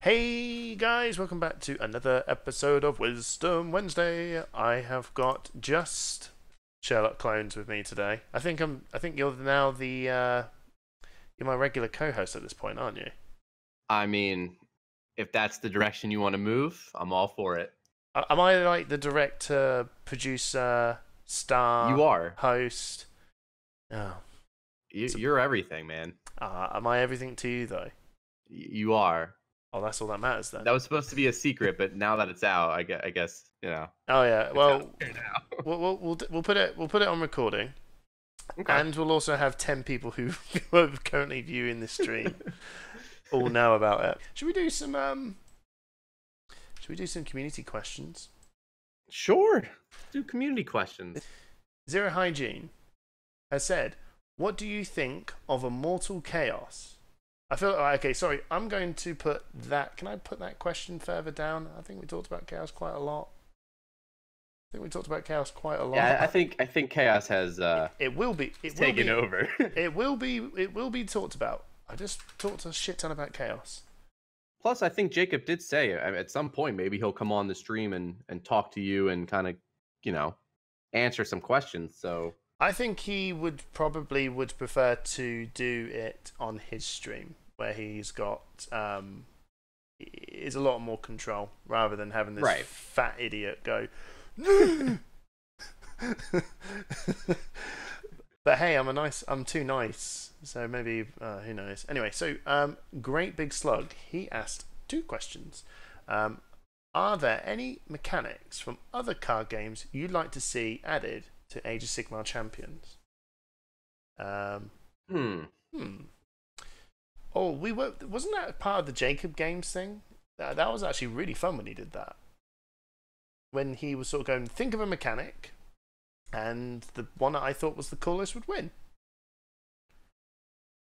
Hey guys, welcome back to another episode of Wisdom Wednesday. I have got just Sherlock Clones with me today. I think you're now you're my regular co-host at this point, aren't you? I mean, if that's the direction you want to move, I'm all for it. Am I like the director, producer, You star, are. host? Oh, You're everything, man. am I everything to you though? You are. Oh, that's all that matters then. That was supposed to be a secret, but now that it's out, I guess Oh yeah, it's out well, there now. we'll put it on recording. Okay. And we'll also have 10 people who are currently viewing this stream all know about it. Should we do some community questions? Sure. Do community questions. Zero Hygiene has said, "What do you think of Immortal Chaos?" I feel okay. Sorry, I'm going to put that. Can I put that question further down? I think we talked about chaos quite a lot. Yeah, I think chaos has It will be. taken over. It will be talked about. I just talked a shit ton about chaos. Plus, I think Jacob did say at some point maybe he'll come on the stream and talk to you and kind of answer some questions. So I think he would prefer to do it on his stream where he's got is a lot more control rather than having this fat idiot go. But hey, I'm too nice, so maybe who knows. Anyway, so Great Big Slug, he asked two questions. Are there any mechanics from other card games you'd like to see added to Age of Sigmar Champions? Oh, wasn't that part of the Jacob Games thing? That was actually really fun when he did that. When he was sort of going, think of a mechanic, and the one that I thought was the coolest would win.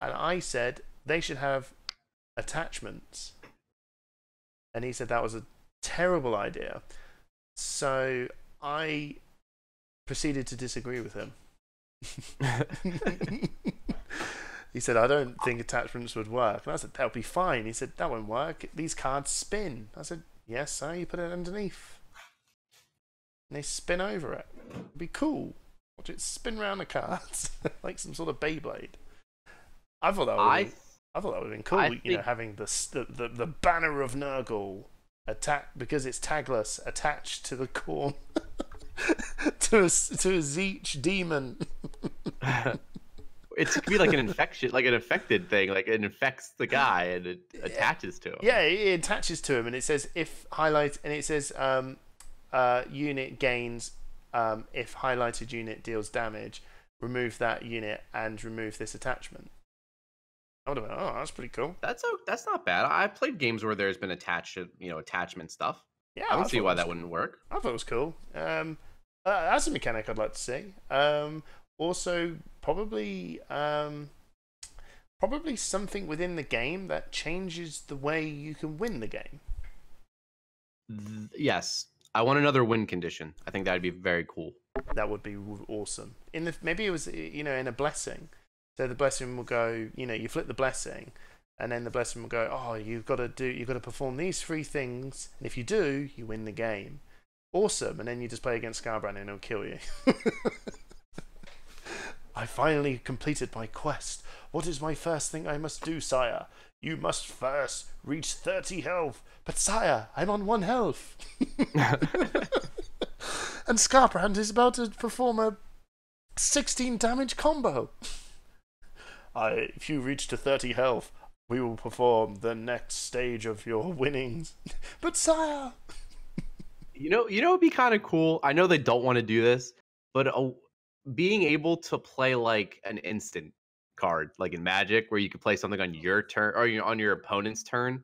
And I said they should have attachments. And he said that was a terrible idea. So I proceeded to disagree with him. He said, I don't think attachments would work. And I said, that'll be fine. He said, that won't work. These cards spin. I said, yes, sir, you put it underneath. And they spin over it. It'd be cool. Watch it spin around the cards like some sort of Beyblade. I thought that would have been cool. Having the banner of Nurgle because it's tagless attached to the corn to a Zeech demon. It could be like an infection, like an infected thing. Like it infects the guy and it attaches to him. Yeah, it attaches to him, and it says unit gains if highlighted unit deals damage. Remove that unit and remove this attachment. I would have been, that's pretty cool. That's not bad. I played games where there's been attachment stuff. Yeah, I don't see why that wouldn't work. I thought it was cool. That's a mechanic I'd like to see. Also, probably something within the game that changes the way you can win the game. Yes, I want another win condition. I think that'd be very cool. That would be awesome. Maybe it was in a blessing. So the blessing will go. You flip the blessing, and then the blessing will go. Oh, you've got to perform these 3 things, and if you do, you win the game. Awesome, and then you just play against Scarbrand and he'll kill you. I finally completed my quest. What is my first thing I must do, sire? You must first reach 30 health. But sire, I'm on 1 health. And Scarbrand is about to perform a 16 damage combo. If you reach to 30 health, we will perform the next stage of your winnings. But sire... it'd be kind of cool. I know they don't want to do this, but being able to play like an instant card, like in Magic, where you could play something on your turn or on your opponent's turn.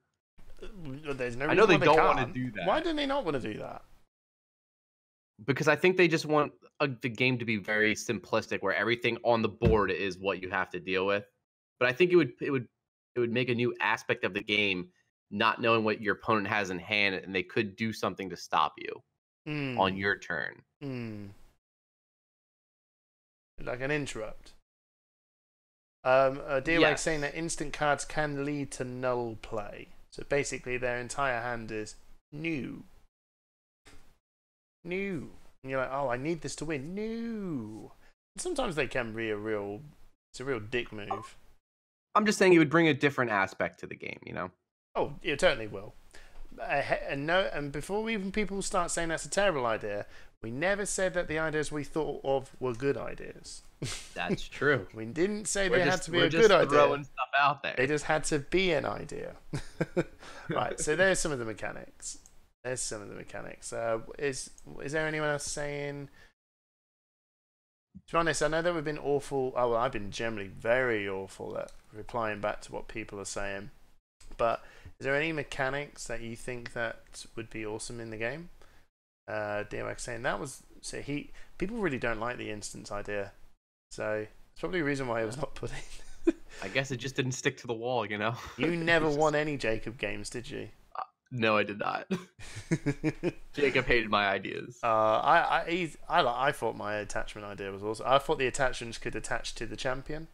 There's no I know they don't want to do that. Why do they not want to do that? Because I think they just want the game to be very simplistic, where everything on the board is what you have to deal with. But I think it would make a new aspect of the game, not knowing what your opponent has in hand, and they could do something to stop you on your turn. Like an interrupt. DLX saying that instant cards can lead to null play. So basically, their entire hand is new. New. And you're like, oh, I need this to win. New. And sometimes they can be it's a real dick move. I'm just saying it would bring a different aspect to the game, you know? Oh, it totally will. And before even people start saying that's a terrible idea, we never said that the ideas we thought of were good ideas. That's true. We didn't say they had to be a just good idea. throwing stuff out there. They just had to be an idea. Right, so there's some of the mechanics. Is there anyone else saying... To be honest, I know that we've been awful... Oh, well, I've been generally very awful at replying back to what people are saying. But is there any mechanics that you think that would be awesome in the game? DMX saying that was... So people really don't like the instance idea. So it's probably a reason why it was not put in. I guess it just didn't stick to the wall, you know? You never won any Jacob games, did you? No, I did not. Jacob hated my ideas. I thought my attachment idea was awesome. I thought the attachments could attach to the champion,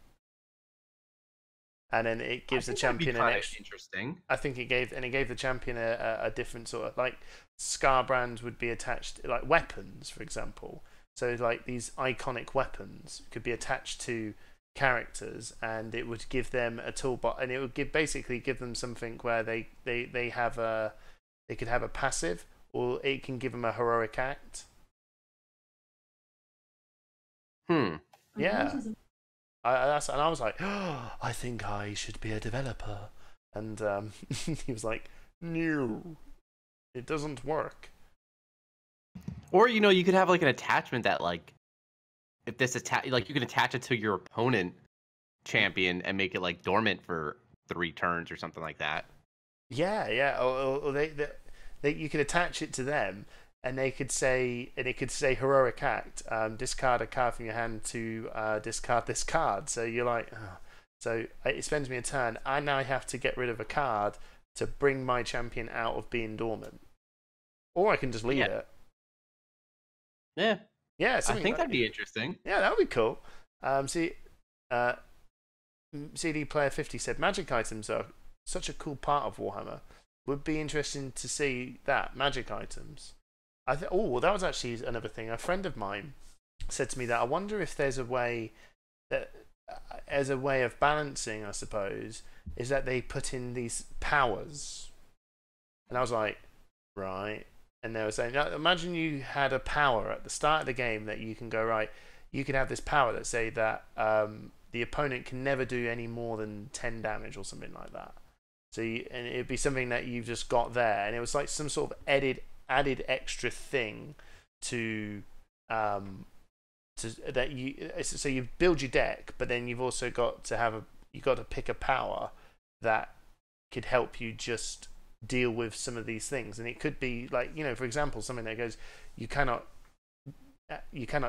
and then it gives the champion an extra. Interesting. I think it gave the champion a different sort of, like, Scarbrand would be attached, like weapons, for example. So like these iconic weapons could be attached to characters, and it would give them a toolbox, and it would basically give them something where they could have a passive, or it can give them a heroic act. Yeah. I was like, oh, I think I should be a developer, and he was like, no, it doesn't work. Or, you know, you could have like an attachment that, like, if this like, you can attach it to your opponent champion and make it like dormant for 3 turns or something like that. Yeah. Or you could attach it to them, and it could say heroic act, discard a card from your hand to discard this card. So you're like, oh. So it spends me a turn. I now have to get rid of a card to bring my champion out of being dormant, or I can just leave it. Yeah, I think that'd be interesting. Yeah, that would be cool. CD Player 50 said magic items are such a cool part of Warhammer. Would be interesting to see that magic items. That was actually another thing. A friend of mine said to me that I wonder if there's a way that, as a way of balancing, I suppose, is that they put in these powers. And I was like, right. And they were saying, imagine you had a power at the start of the game that you can go, right, you can have this power that say that the opponent can never do any more than 10 damage or something like that. So and it'd be something that you've just got there, and it was like some sort of added extra thing to that you. So you build your deck, but then you've also got to pick a power that could help you just deal with some of these things. And it could be like, you know, for example, something that goes, you cannot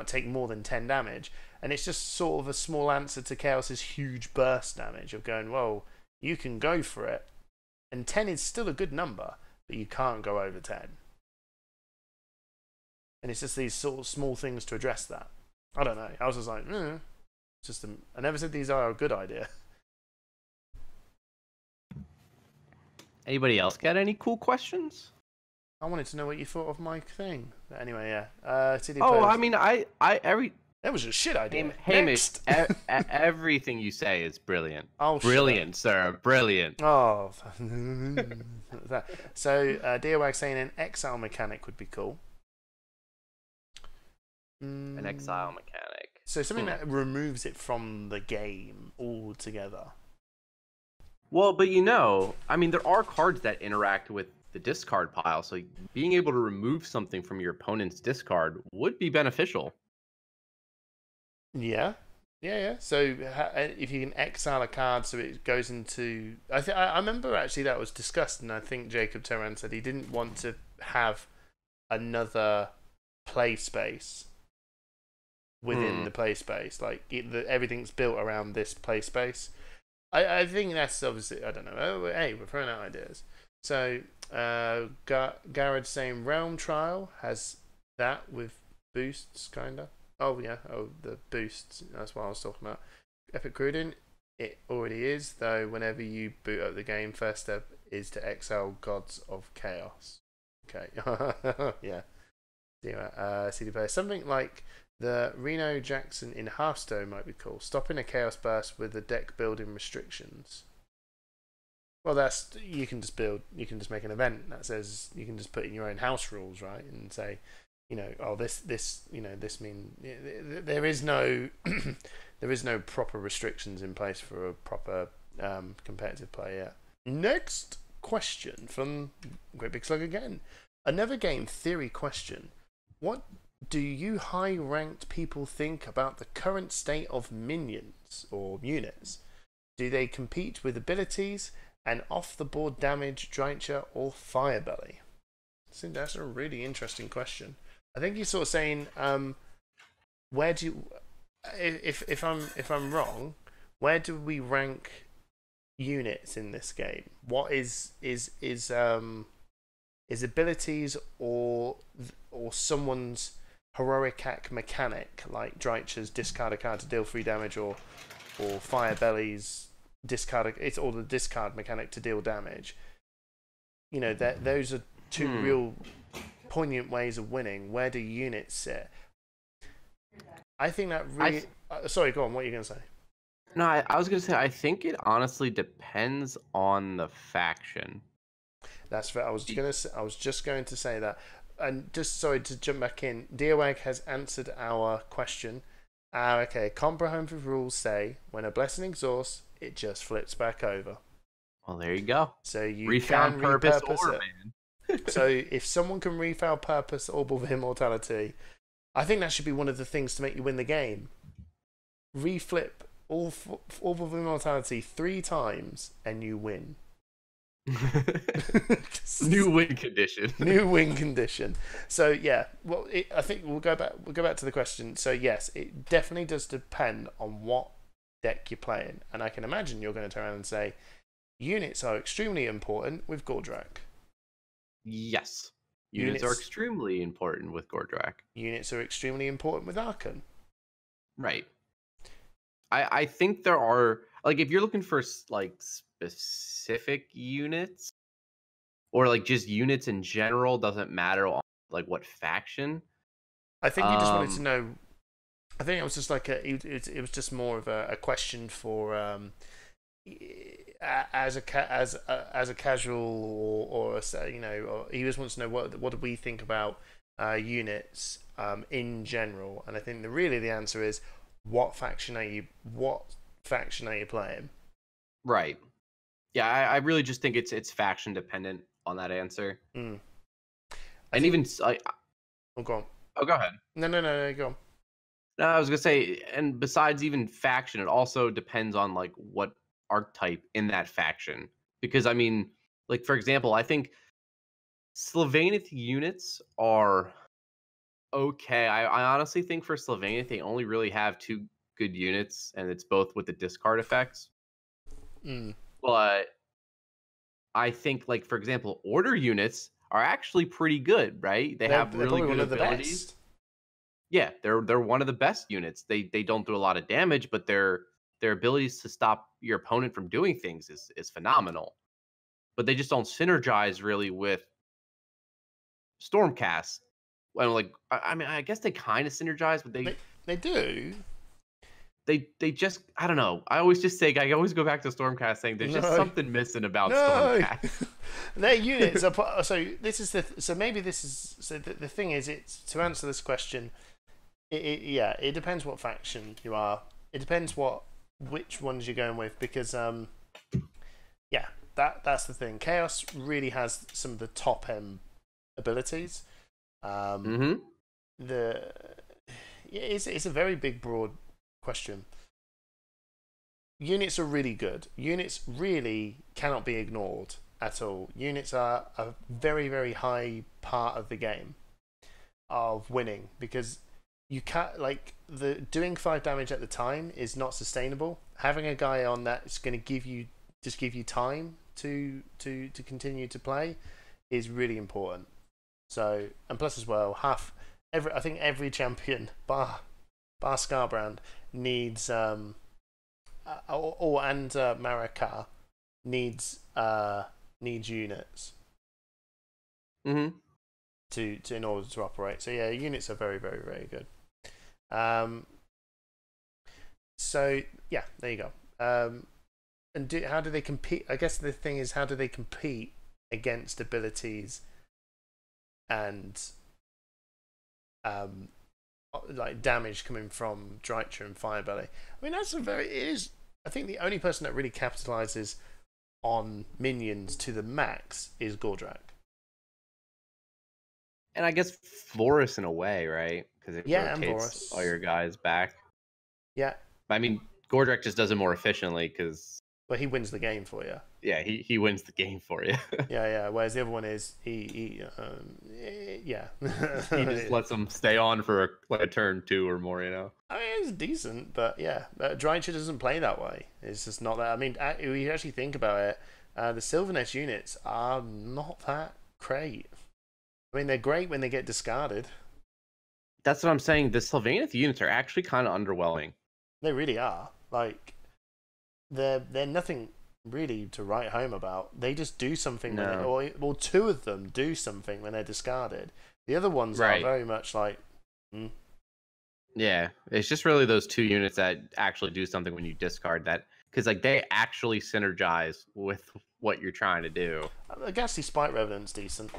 take more than 10 damage, and it's just sort of a small answer to Chaos's huge burst damage of going, well, you can go for it, and 10 is still a good number, but you can't go over 10. And it's just these sort of small things to address that. I don't know, I was just like, I never said these are a good idea. Anybody else got any cool questions? I wanted to know what you thought of my thing. But anyway, yeah. I mean, that was a shit idea. Hamish, everything you say is brilliant. Oh, brilliant, sir. Brilliant. Oh. So, Deowag saying an exile mechanic would be cool. An exile mechanic. So something that removes it from the game altogether. Well, but you know, I mean, there are cards that interact with the discard pile, so being able to remove something from your opponent's discard would be beneficial. Yeah. So if you can exile a card so it goes into... I remember actually that was discussed, and I think Jacob Terran said he didn't want to have another play space within the play space. Like, everything's built around this play space. I think that's obviously... I don't know. Hey, we're throwing out ideas. So, Garrett saying Realm Trial has that with boosts, kind of. Oh, yeah. Oh, the boosts. That's what I was talking about. Epic Crudin, it already is, though whenever you boot up the game, first step is to exile gods of chaos. Okay. Yeah. CD player. Something like the Reno Jackson in Hearthstone might be cool. Stopping a chaos burst with the deck building restrictions. Well, that's you can just build. You can just make an event that says you can just put in your own house rules, right? And say, oh, this mean there is no there is no proper restrictions in place for a proper competitive play yet. Next question from Great Big Slug again. Another game theory question. What do you high-ranked people think about the current state of minions or units? Do they compete with abilities and off-the-board damage, Drycha, or Firebelly? So that's a really interesting question. I think you're sort of saying, where do you, if I'm wrong, where do we rank units in this game? What is abilities or someone's heroic act mechanic, like Drycha's discard a card to deal 3 damage, or Firebelly's discard or the discard mechanic to deal damage. Those are two real poignant ways of winning. Where do units sit? I think that really. Sorry, go on. What are you going to say? No, I was going to say I think it honestly depends on the faction. That's fair. I was just going to say that. And just sorry to jump back in. Deowag has answered our question. Okay, comprehensive rules say when a blessing exhausts, it just flips back over. Well, there you go. So you Refound can purpose repurpose it. Man. So if someone can refound purpose Orb of Immortality, I think that should be one of the things to make you win the game. Reflip Orb of Immortality 3 times and you win. New win condition. New win condition. So yeah, well, I think we'll go back to the question. So yes, it definitely does depend on what deck you're playing, and I can imagine you're going to turn around and say units are extremely important with Gordrak. Yes, units are extremely important with Gordrak. Units are extremely important with Archon. Right. I think there are, like, if you're looking for like specific units, or like just units in general, doesn't matter on like what faction. I think you just wanted to know. I think it was just like it was just more of a question for as a casual or or he just wants to know what do we think about units in general, and I think the answer is what faction are you playing? Right. Yeah, I really just think it's faction dependent on that answer. Mm. And even oh, go on. Oh, go ahead. No, go on. No, I was gonna say, and besides even faction, it also depends on like what archetype in that faction. Because I mean, like for example, I think Sylvaneth units are okay. I honestly think for Sylvaneth they only really have 2 good units, and it's both with the discard effects. But I think, like for example, Order units are actually pretty good, right? They're have really good abilities. Best. Yeah, they're one of the best units. They don't do a lot of damage, but their abilities to stop your opponent from doing things is phenomenal. But they just don't synergize really with Stormcast. Well, like I mean, I guess they kind of synergize, but they do. They just, I don't know. I always go back to Stormcast saying there's just something missing about Stormcast. Their units are the thing is, it's to answer this question. It depends what faction you are. It depends which ones you're going with, because that's the thing. Chaos really has some of the top end abilities. It's a very big, broad question. Units are really good. Units really cannot be ignored at all. Units are a very, very high part of the game of winning, because you can't, doing 5 damage at the time is not sustainable. Having a guy on that is going to give you time to continue to play is really important. So, and plus as well, I think every champion bar Scarbrand needs Marika needs needs units Mm-hmm. to in order to operate. So yeah, units are very, very, very good. So yeah, there you go. And how do they compete? I guess the thing is, how do they compete against abilities and like damage coming from Drycha and Firebelly? I mean, that's it is. I think the only person that really capitalizes on minions to the max is Gordrak. And I guess Forest in a way, right? Because it Yeah, and rotates all your guys back. Yeah. I mean, Gordrak just does it more efficiently because. But he wins the game for you. Yeah, he wins the game for you. yeah. Whereas the other one is yeah. He just lets them stay on for a turn 2 or more, you know. I mean, it's decent, but yeah, Drycha doesn't play that way. It's just not that. I mean, if you actually think about it, the Sylvaneth units are not that great. I mean, they're great when they get discarded. That's what I'm saying. The Sylvaneth units are actually kind of underwhelming. They really are. Like, they're nothing really to write home about. They just do something, or two of them do something when they're discarded. The other ones are very much like, Yeah, it's just really those 2 units that actually do something when you discard that, because like they actually synergize with what you're trying to do. The Ghastly Spite Revenant's decent.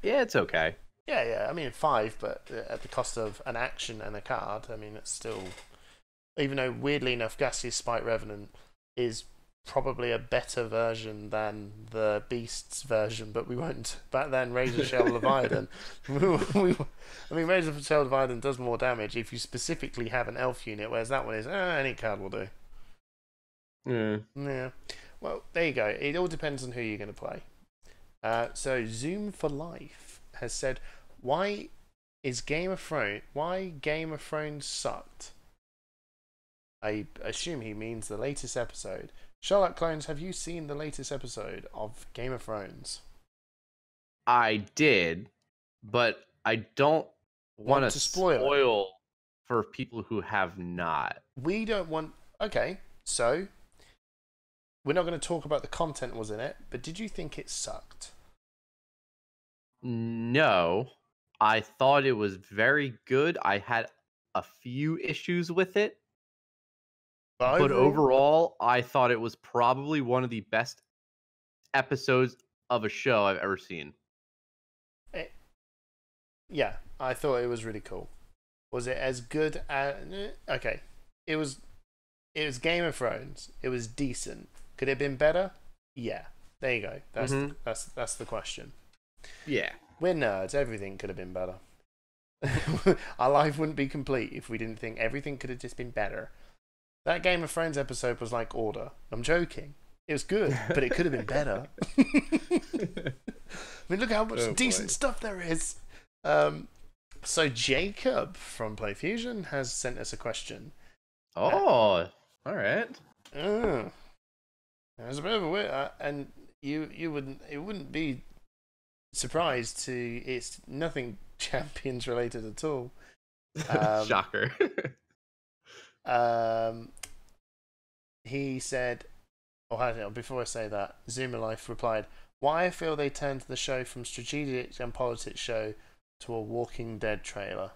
Yeah, it's okay. Yeah. I mean, 5, but at the cost of an action and a card. I mean, it's still. Even though, weirdly enough, Ghastly Spite Revenant is probably a better version than the Beast's version, but we won't. Back then, Razor Shell Leviathan. I mean, Razor Shell Leviathan does more damage if you specifically have an elf unit, whereas that one is, any card will do. Yeah. Well, there you go. It all depends on who you're going to play. So, Zoom for Life has said, why Game of Thrones sucked? I assume he means the latest episode. Sherlock Clones, have you seen the latest episode of Game of Thrones? I did, but I don't want to spoil for people who have not. We don't want... Okay, so we're not going to talk about the content was in it, but did you think it sucked? No, I thought it was very good. I had a few issues with it. But overall, I thought it was probably one of the best episodes of a show I've ever seen. Yeah, I thought it was really cool. Was it as good as... Okay, it was Game of Thrones. It was decent. Could it have been better? Yeah. There you go. That's the question. Yeah. We're nerds. Everything could have been better. Our life wouldn't be complete if we didn't think everything could have just been better. That Game of Thrones episode was like Order. I'm joking. It was good, but it could have been better. I mean, look how much decent stuff there is. So Jacob from PlayFusion has sent us a question. Oh, all right. It was a bit of a weird, and it wouldn't be surprised to. It's nothing Champions related at all. Shocker. He said, before I say that, Zoomer Life replied, "Why I feel they turned the show from strategic and politics show to a Walking Dead trailer."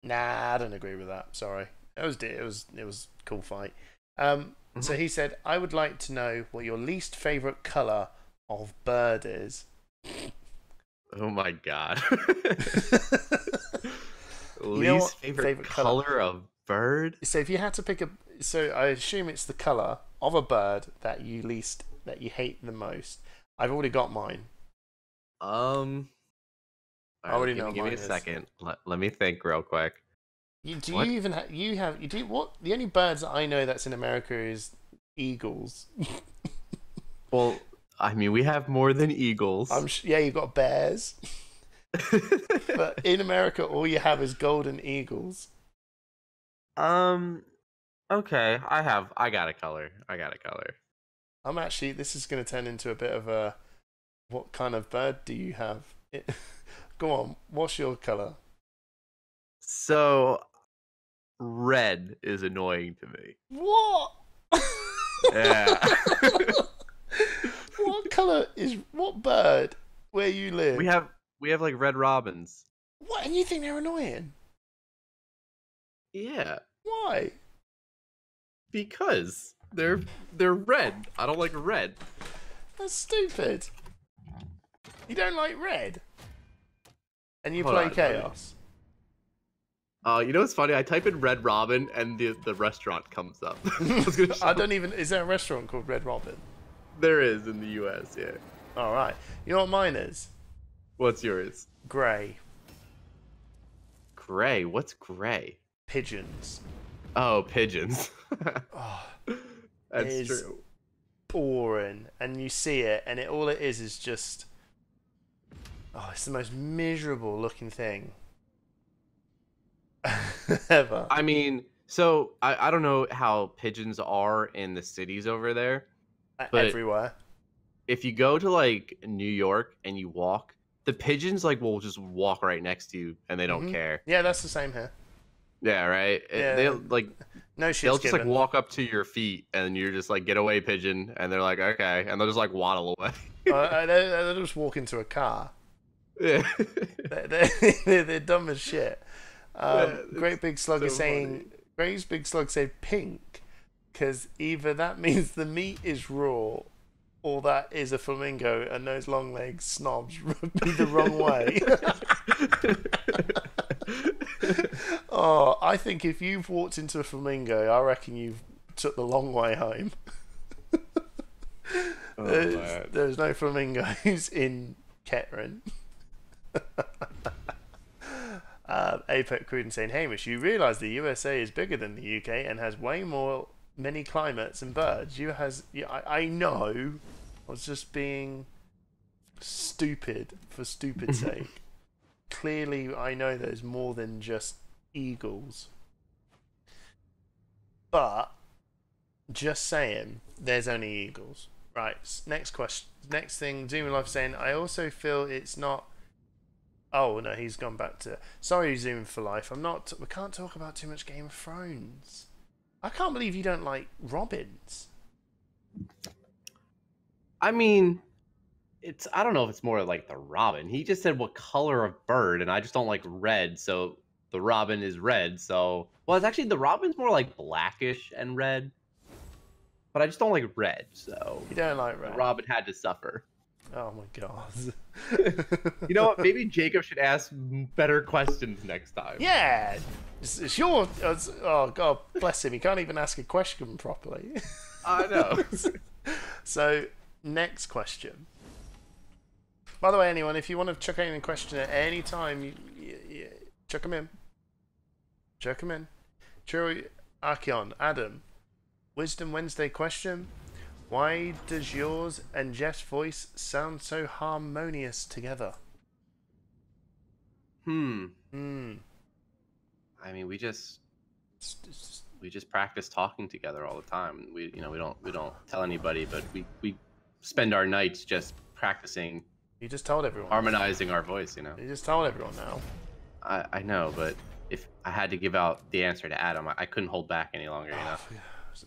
Nah, I don't agree with that. Sorry, it was a cool fight. So he said, "I would like to know what your least favorite color of bird is." Oh my god. Least favorite color of bird? So if you had to pick so I assume it's the color of a bird that you hate the most. I've already got mine. I already know. Give me a second. Let me think real quick. The only birds that I know that's in America is eagles. Well, I mean, we have more than eagles. You've got bears. But in America, all you have is golden eagles. Okay, I got a color. This is going to turn into a bit of a, what kind of bird do you have? Go on, what's your color? So, red is annoying to me. What? Yeah. colour is what bird where you live? We have like red robins. What? And you think they're annoying? Yeah, Why? because they're red. I don't like red. That's stupid. You don't like red, and you Hold play on, Chaos. You know what's funny? I type in Red Robin and the restaurant comes up. I don't even. Is there a restaurant called Red Robin? There is in the U.S. Yeah. All right. You know what mine is? What's yours? Grey. Gray. What's gray? Pigeons. Oh, pigeons. Oh, That's true. boring, and you see it, and all it is just. Oh, it's the most miserable looking thing ever. I mean, so I don't know how pigeons are in the cities over there, but Everywhere. if you go to like New York and you walk, the pigeons like will just walk right next to you and they don't care. Yeah, that's the same here. Yeah, right. Yeah. They like No shit's they'll just given. like walk up to your feet and you're just like get away pigeon and they're like okay and they'll just like waddle away. They'll just walk into a car. Yeah. They're dumb as shit. Great Big Slug so is saying. funny. Great Big Slug said pink, because either that means the meat is raw, or that is a flamingo, and those long legs snobs rub me the wrong way. Oh, I think if you've walked into a flamingo, I reckon you've took the long way home. There's no flamingos in Kettering. Apex Cruden saying, Hamish, you realise the USA is bigger than the UK and has way more many climates and birds. I know. I was just being stupid for stupid's sake. Clearly, I know there's more than just eagles. But just saying, there's only eagles. Right. Next question. Next thing, Zoom Life saying, I also feel it's not. Oh no, he's gone back to. Sorry, Zoom for Life. We can't talk about too much Game of Thrones. I can't believe you don't like robins. I mean, I don't know if it's more like the robin. He just said what color of bird, and I just don't like red, so the robin is red. So, well, it's actually the robin's more like blackish and red, but I just don't like red. So You don't like red. the robin had to suffer. Oh my god. You know what? Maybe Jacob should ask better questions next time. Yeah, it's your. Oh god, bless him. He can't even ask a question properly. I know. So, next question. By the way, anyone, if you want to chuck in a question at any time, you chuck them in. Chuck them in. True, Archeon, Adam, Wisdom Wednesday question. Why does yours and Jeff's voice sound so harmonious together? I mean, we just practice talking together all the time. We don't tell anybody, but we spend our nights just practicing. You just told everyone. Harmonizing our voice, You just told everyone now. I know, but if I had to give out the answer to Adam, I couldn't hold back any longer.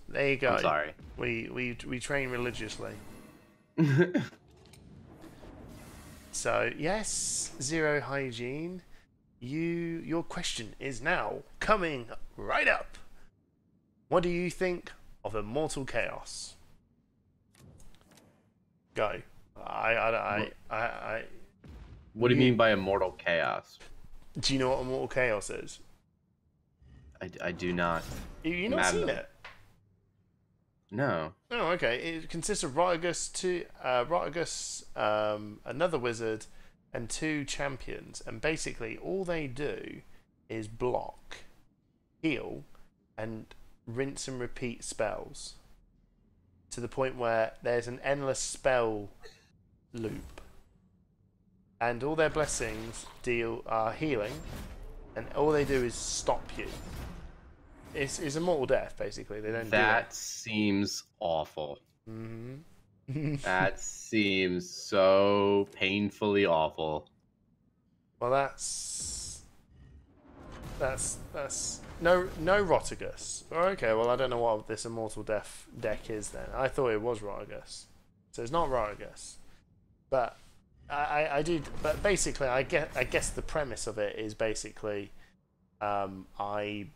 There you go. I'm sorry. We train religiously. So yes, Zero Hygiene. Your question is now coming right up. What do you think of Immortal Chaos? Go. What do you mean by Immortal Chaos? Do you know what Immortal Chaos is? I do not. You not seen it? No. Oh, okay. It consists of Rotigus, another wizard, and 2 champions. And basically, all they do is block, heal, and rinse and repeat spells. To the point where there's an endless spell loop. And all their blessings are healing, and all they do is stop you. It's immortal death, basically. They don't. That seems awful. Mm-hmm. That seems so painfully awful. Well, that's no Rotigus. Okay, well I don't know what this immortal death deck is then. I thought it was Rotigus. So it's not Roragus. But I do. But basically, I guess the premise of it is basically, I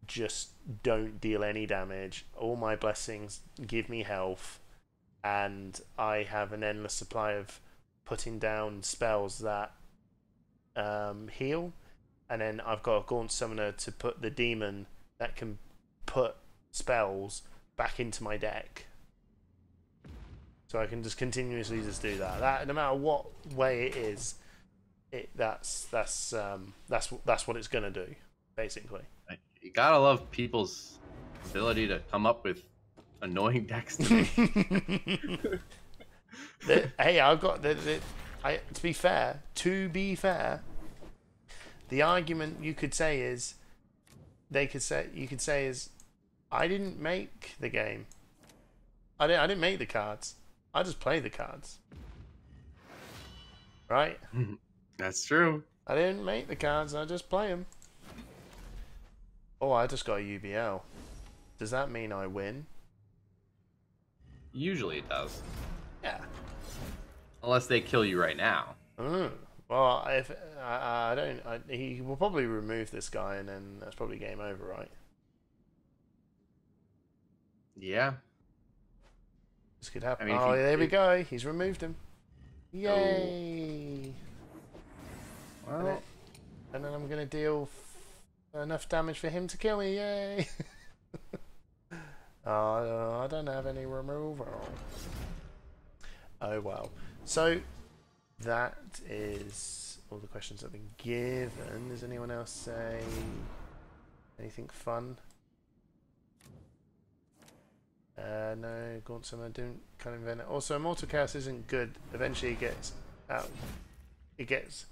just don't deal any damage. All my blessings give me health, and I have an endless supply of putting down spells that heal. And then I've got a Gaunt Summoner to put the demon that can put spells back into my deck. So I can just continuously just do that. That no matter what way it is, that's what it's gonna do, basically. You gotta love people's ability to come up with annoying decks to me. Hey, I've got to be fair, the argument you could say is, I didn't make the game. I didn't make the cards. I just play the cards. Right? That's true. I didn't make the cards. I just play them. Oh, I just got a UBL. Does that mean I win? Usually it does. Yeah. Unless they kill you right now. Well, if he will probably remove this guy, and then that's probably game over, right? Yeah. This could happen. I mean, there we go. He's removed him. Yay! Oh. Well, and then I'm gonna deal enough damage for him to kill me. Yay! I don't have any removal. Oh well. So that is all the questions I've been given. Does anyone else say anything fun? No, Gaunt Summoner don't kind of invent it. Also, Immortal Chaos isn't good. Eventually it gets out. It gets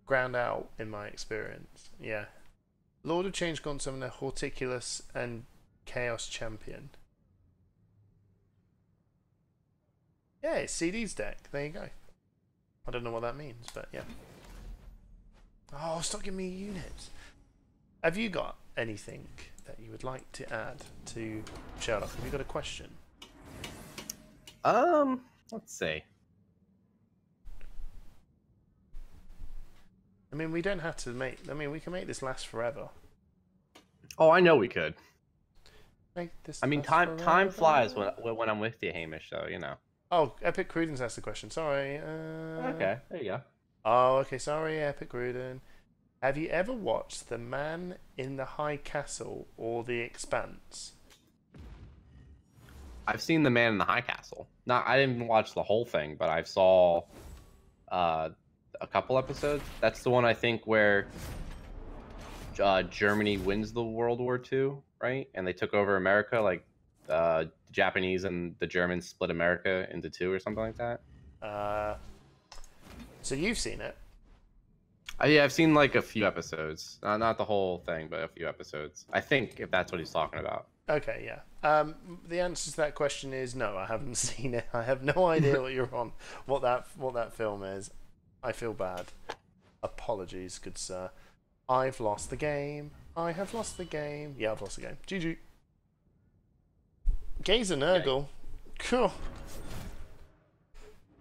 ground out in my experience. Yeah. Lord of Change, Gaunt Summoner, Horticulus, and Chaos Champion. Yeah, it's CD's deck. There you go. I don't know what that means, but yeah. Oh, stop giving me units. Have you got anything that you would like to add to Sherlock? Have you got a question? Let's see. I mean, we don't have to make... I mean, we can make this last forever. Oh, I know we could. Make this I mean, time flies when I'm with you, Hamish, so, you know. Oh, Epic Crudens asked the question. Sorry. Okay, there you go. Oh, okay. Sorry, Epic Cruden. Have you ever watched The Man in the High Castle or The Expanse? I've seen The Man in the High Castle. I didn't watch the whole thing, but I saw a couple episodes. That's the one, I think, where Germany wins the World War II, right? And they took over America, like the Japanese and the Germans split America into two or something like that. So you've seen it? Yeah, I've seen like a few episodes. Not the whole thing, but a few episodes. I think if that's what he's talking about. Okay, yeah. The answer to that question is no. I haven't seen it. I have no idea what you're on. What that film is. I feel bad. Apologies, good sir. I've lost the game. I have lost the game. Yeah, I've lost the game. GG. Gazer Nurgle. Cool.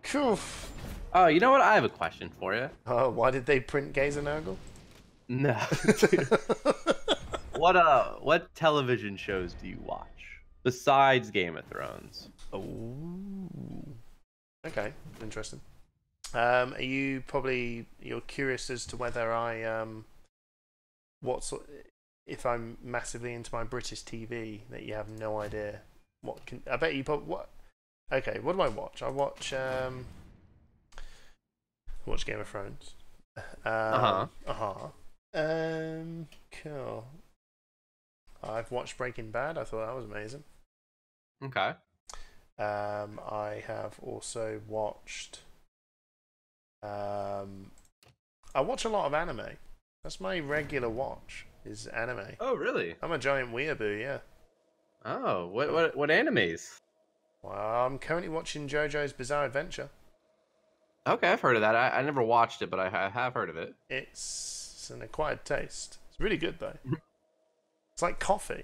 Cool. Oh, you know what? I have a question for you. Oh, why did they print Gazer Nurgle? No. What television shows do you watch besides Game of Thrones? Oh. Okay, interesting. You're curious as to whether if I'm massively into my British TV that you have no idea I bet you what. Okay, what do I watch? I watch Game of Thrones. Cool. I've watched Breaking Bad. I thought that was amazing. Okay. I have also watched. I watch a lot of anime. That's my regular watch. Is anime. Oh, really? I'm a giant weeaboo. Yeah. Oh, what animes? Well, I'm currently watching JoJo's Bizarre Adventure. Okay, I've heard of that. I never watched it, but I have heard of it. It's an acquired taste. It's really good though. It's like coffee.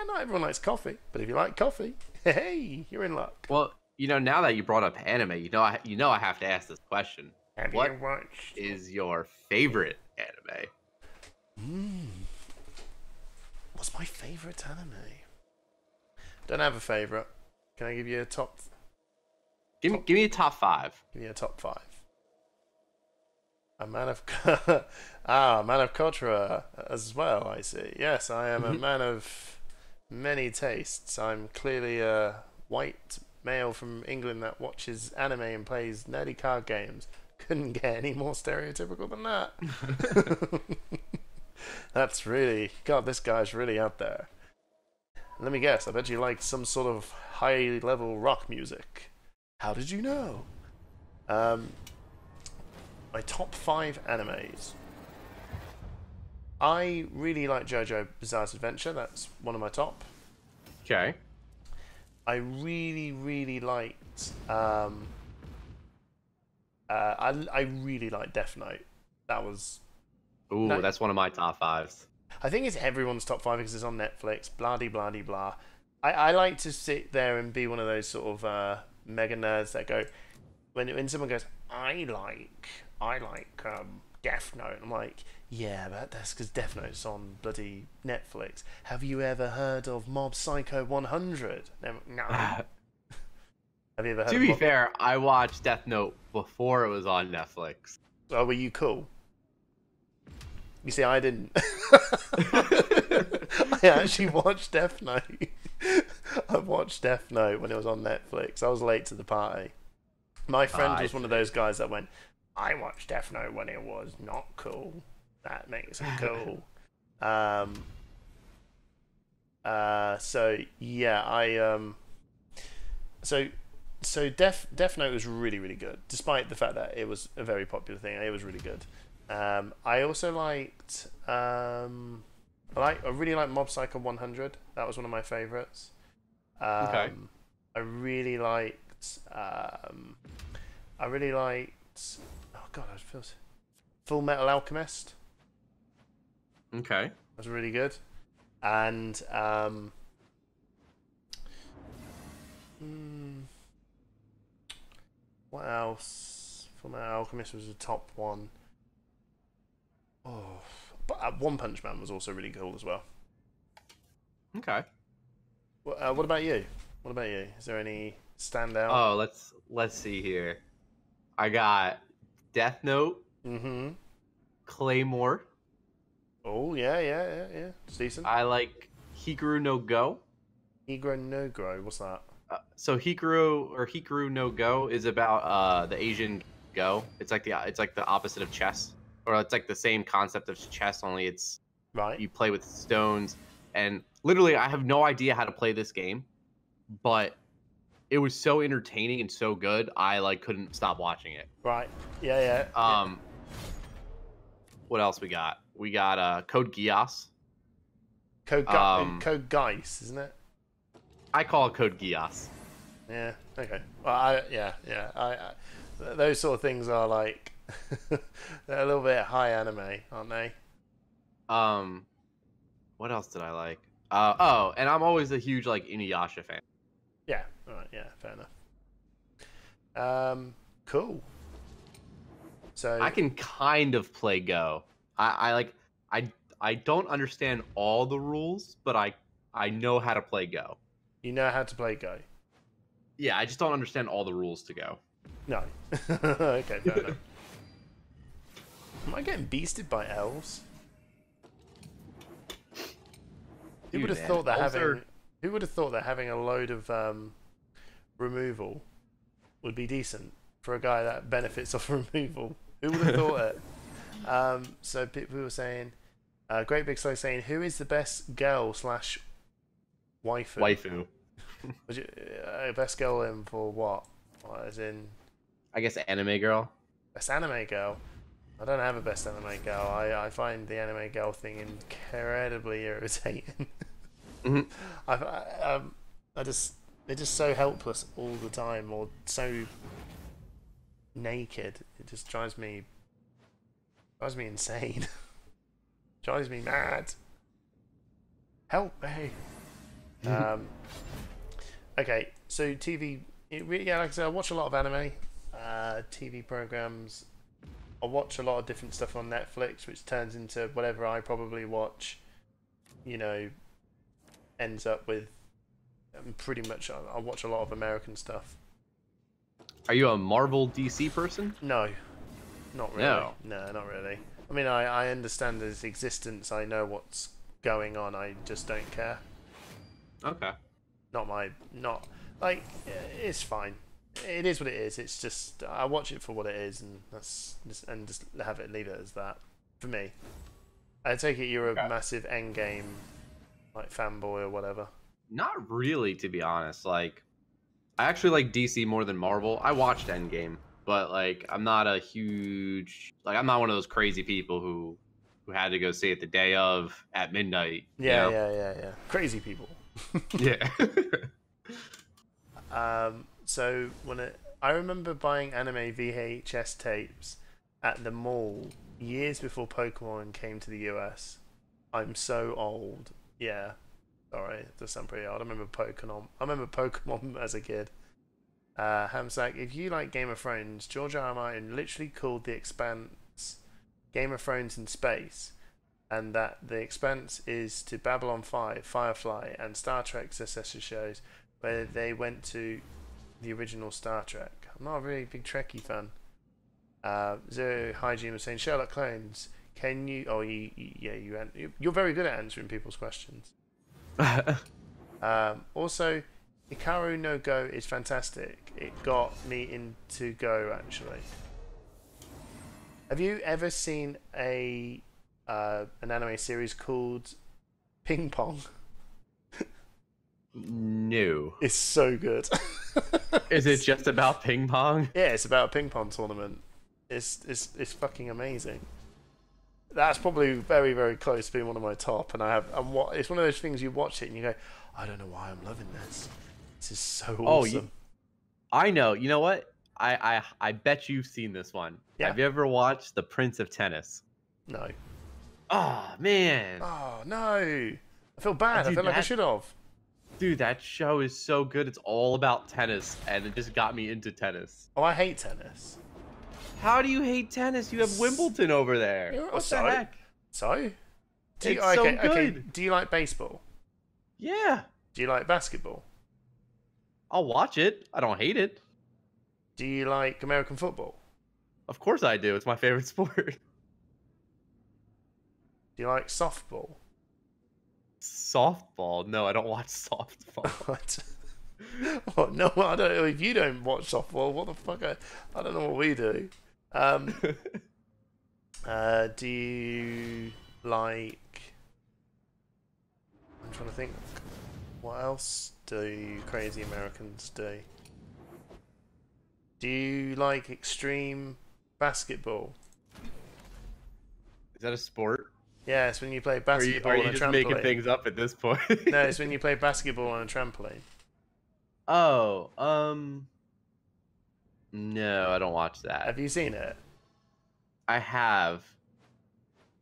Not everyone likes coffee, but if you like coffee, hey, you're in luck. Well, You know, now that you brought up anime, you know I have to ask this question. Have What you watched? is your favorite anime? What's my favorite anime? Don't have a favorite. Can I give you a top? Give me a top 5. Give me a top 5. A man of man of culture as well. I see. Yes, I am a man of many tastes. I'm clearly a white male from England that watches anime and plays nerdy card games. Couldn't get any more stereotypical than that. That's really God. This guy's really out there. Let me guess. I bet you like some sort of high-level rock music. How did you know? My top 5 animes. I really like JoJo Bizarre's Adventure. That's one of my top. Okay. I really liked. I really liked Death Note. That was. Ooh, No. that's one of my top 5s. I think it's everyone's top 5 because it's on Netflix. Blah de blah de blah. I like to sit there and be one of those sort of mega nerds that go when someone goes, I like Death Note. I'm like, yeah, but that's because Death Note's on bloody Netflix. Have you ever heard of Mob Psycho 100? No. Have you ever heard? To be fair, I watched Death Note before it was on Netflix. Oh, were you cool? You see, I didn't. I actually watched Death Note. I watched Death Note when it was on Netflix. I was late to the party. My friend was one of those guys that went, I watched Death Note when it was not cool. That makes it cool. So yeah, so Death Note was really good, despite the fact that it was a very popular thing. It was really good. I also liked I really like Mob Psycho 100. That was one of my favorites. Okay. I really liked oh god, I feel Full Metal Alchemist. Okay. That was really good. And what else? Full Metal Alchemist was the top one. Oh, but One Punch Man was also really cool as well. Okay. What about you? What about you? Is there any standout? Oh, let's see here. I got Death Note, Mm-hmm. Claymore. Oh yeah. It's decent. I like Hikaru no Go. Negro no Grow. What's that? So Hikaru no Go is about the Asian Go. It's like the opposite of chess, or it's like the same concept of chess, only it's Right. you play with stones. And literally, I have no idea how to play this game, but it was so entertaining and so good, I like couldn't stop watching it. Right. Yeah. What else we got? We got Code Geass. Code Geass, isn't it? I call it Code Geass. Yeah. Okay. Well, I those sort of things are like they're a little bit high anime, aren't they? What else did I like? Oh, and I'm always a huge like Inuyasha fan. Yeah. All right. Yeah. Fair enough. Cool. So I can kind of play Go. I don't understand all the rules, but I know how to play Go. you know how to play Go. Yeah, I just don't understand all the rules to Go. No. Okay. Fair enough. Am I getting beasted by elves? Who would have thought that having a load of removal would be decent for a guy that benefits off removal? Who would have thought it? So people were saying, Great Big Slow saying, who is the best girl / waifu? Waifu. Best girl in for what? As in, I guess anime girl. best anime girl. I don't have a best anime girl. I find the anime girl thing incredibly irritating. Mm-hmm. They're just so helpless all the time, or so naked. It just drives me insane. Drives me mad. Help me. Okay, so TV Yeah, like I said, I watch a lot of anime, TV programs. I watch a lot of different stuff on Netflix, which turns into whatever I probably watch. You know, ends up with pretty much. I watch a lot of American stuff. Are you a Marvel DC person? No, not really. No. No, not really. I mean, I understand its existence. I know what's going on. I just don't care. Okay. Not like it's fine. It is what it is. It's just I watch it for what it is, and just leave it as that. For me, I take it you're Okay. a massive Endgame like fanboy or whatever. Not really, to be honest. Like, I actually like DC more than Marvel. I watched Endgame, but like, I'm not a huge like. I'm not one of those crazy people who had to go see it the day of at midnight. You Yeah, know? yeah. Crazy people. Yeah. So I remember buying anime VHS tapes at the mall years before Pokemon came to the US. I'm so old. Yeah. Sorry, it does sound pretty old. I remember Pokemon. I remember Pokemon as a kid. Hamsack, if you like Game of Thrones, George R. R. Martin literally called The Expanse Game of Thrones in space, and that The Expanse is to Babylon 5, Firefly, and Star Trek successor shows where they went to the original Star Trek. I'm not a really big Trekkie fan. Zero Hygiene was saying Sherlock Clones. Can you? Oh, you're very good at answering people's questions. Also, Hikaru no Go is fantastic. It got me into Go actually. Have you ever seen an anime series called Ping Pong? No. It's so good. Is it just about ping pong? Yeah, it's about a ping pong tournament. It's fucking amazing. That's probably very, very close to being one of my top. And it's one of those things you watch it and you go, I don't know why I'm loving this. This is so awesome. I know. You know what? I bet you've seen this one. Yeah. Have you ever watched The Prince of Tennis? No. Oh man. Oh no. I feel bad. Dude, I feel like I should have. Dude, that show is so good. It's all about tennis, and it just got me into tennis. Oh, I hate tennis. How do you hate tennis? You have Wimbledon over there. Yeah, What so? the heck? So? It's so good. Okay. Do you like baseball? Yeah. Do you like basketball? I'll watch it. I don't hate it. Do you like American football? Of course I do. It's my favorite sport. Do you like softball? Softball? No, I don't watch softball. What? Oh, no, I don't know. If you don't watch softball, what the fuck? I don't know what we do. Do you like... I'm trying to think. What else do crazy Americans do? Do you like extreme basketball? Is that a sport? Yeah, it's when you play basketball Are on you a just trampoline. making things up at this point? No, it's when you play basketball on a trampoline. Oh, no, I don't watch that. Have you seen it? I have.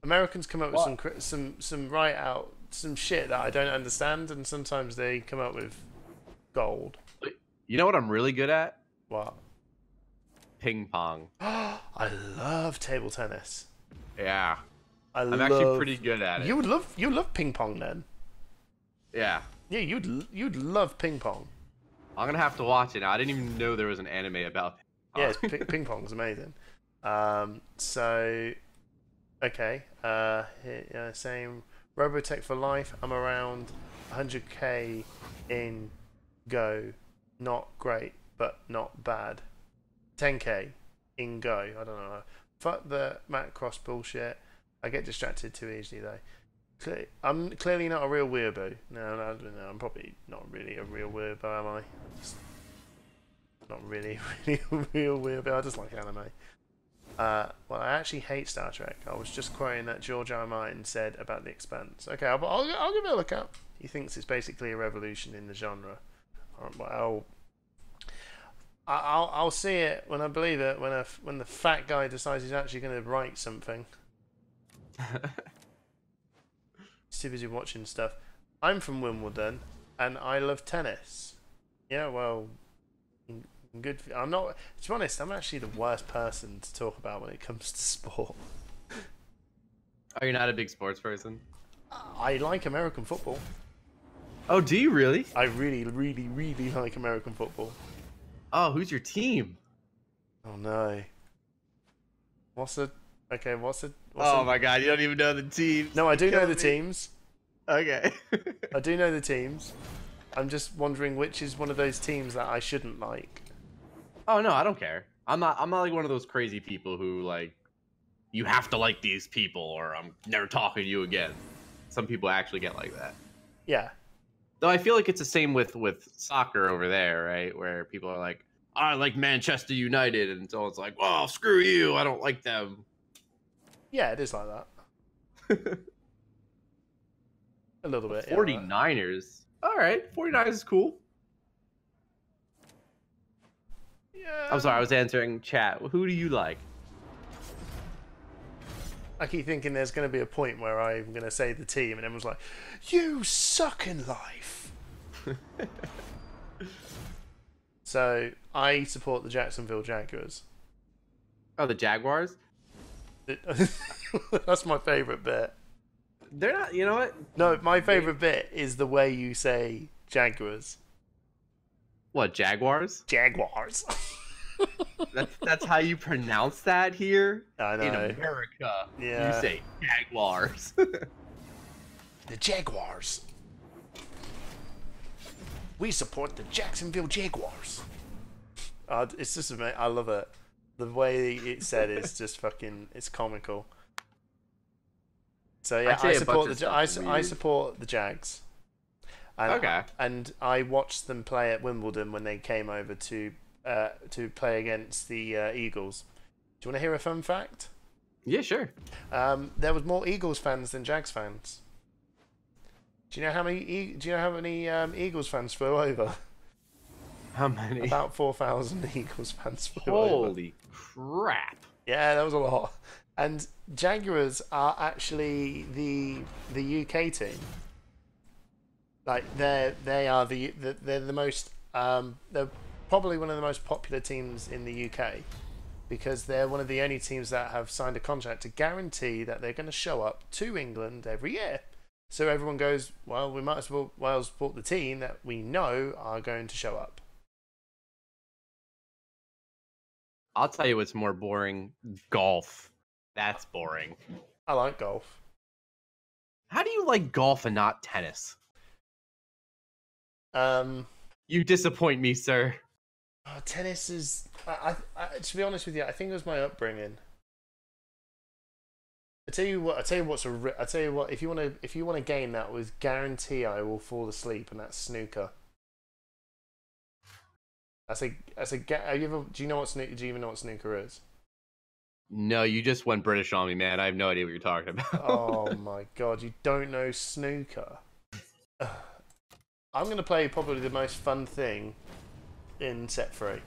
Americans come up with some shit that I don't understand, and sometimes they come up with gold. You know what I'm really good at? What? Ping pong. I love table tennis. Yeah. I'm actually pretty good at it. You would love ping pong then. Yeah. Yeah, you'd love ping pong. I'm gonna have to watch it now. I didn't even know there was an anime about ping Yeah, pong. ping pong's amazing. So, okay. Same. Robotech for life. I'm around 100k in Go. Not great, but not bad. 10k in Go. I don't know. Fuck the Macross bullshit. I get distracted too easily though. I'm clearly not a real weirdo. No, I'm probably not really a real weirdo, am I? Just not really a real weirdo. I just like anime. Well, I actually hate Star Trek. I was just quoting that George R. R. Martin said about The Expanse. Okay, I'll give it a look at. He thinks it's basically a revolution in the genre. Well, I'll see it when I believe it. When the fat guy decides he's actually going to write something. He's too busy watching stuff. I'm from Wimbledon, and I love tennis. Yeah, well, Good. I'm not. To be honest, I'm actually the worst person to talk about when it comes to sport. Are you not a big sports person? I like American football. Oh, do you really? I really, really, really like American football. Oh, who's your team? Oh no. What's the? Okay, what's the? Oh my god, you don't even know the teams. No, I do know the me. teams. Okay. I do know the teams. I'm just wondering which is one of those teams that I shouldn't like. Oh no, I don't care. I'm not like one of those crazy people who like you have to like these people or I'm never talking to you again. Some people actually get like that. Yeah. Though I feel like it's the same with soccer over there, right? Where people are like, I like Manchester United, and so it's like, oh, screw you, I don't like them. Yeah, it is like that. A little bit. 49ers. All right, 49ers is cool. Yeah. I'm sorry, I was answering chat. Who do you like? I keep thinking there's going to be a point where I'm going to say the team, and everyone's like, "You suck in life." So I support the Jacksonville Jaguars. Oh, the Jaguars? That's my favorite bit. They're not, you know what? No, my favorite bit is the way you say Jaguars. What, Jaguars? Jaguars. That's how you pronounce that here? I know. In America, Yeah. you say Jaguars. The Jaguars. We support the Jacksonville Jaguars. It's just amazing. I love it. The way it's said is just fucking. It's comical. So yeah, I support I support the Jags. And, okay. And I watched them play at Wimbledon when they came over to play against the Eagles. Do you want to hear a fun fact? Yeah, sure. There was more Eagles fans than Jags fans. Do you know how many? Do you know how many Eagles fans flew over? How many? About 4,000 Eagles fans flew over. Holy crap! Yeah, that was a lot. And Jaguars are actually the UK team. Like they're the most they're probably one of the most popular teams in the UK because they're one of the only teams that have signed a contract to guarantee that they're going to show up to England every year. So everyone goes, well, we might as well support the team that we know are going to show up. I'll tell you what's more boring: golf. That's boring. I like golf. How do you like golf and not tennis? You disappoint me, sir. Tennis is. To be honest with you, I think it was my upbringing. I tell you what. If you want a game that was guarantee I will fall asleep, and that's snooker. Do you know what snooker? Do you even know what snooker is? No, you just went British on me, man. I have no idea what you're talking about. Oh my god, you don't know snooker? I'm gonna play probably the most fun thing in set 3.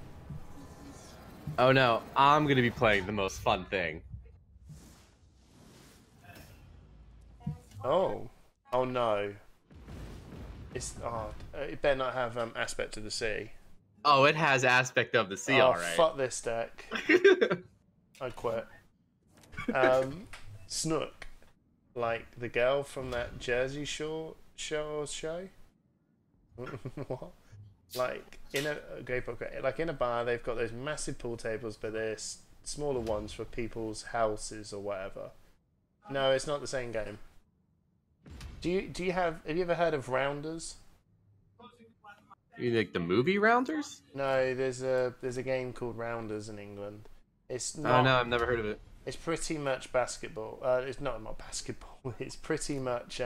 Oh no, I'm gonna be playing the most fun thing. Oh no! It better not have aspect of the sea. Oh, it has aspect of the sea, alright. Fuck this deck. I quit. Snook, like the girl from that Jersey Shore show. What? Like in a bar, they've got those massive pool tables, but they're smaller ones for people's houses or whatever. No, it's not the same game. Have you ever heard of Rounders? You mean like the movie Rounders? No, there's a game called Rounders in England. It's not. Oh no, I've never heard of it. It's pretty much basketball. It's not basketball. It's pretty much.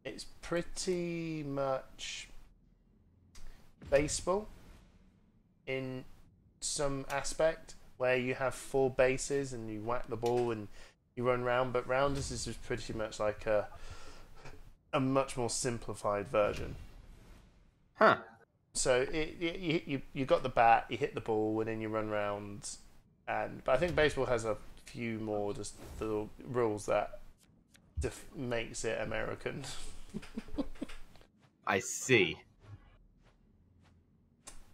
It's pretty much baseball in some aspect, where you have 4 bases and you whack the ball and you run round. But Rounders is just pretty much like a much more simplified version. Huh. So you got the bat, you hit the ball, and then you run round. But I think baseball has a few more just little rules that makes it American. I see.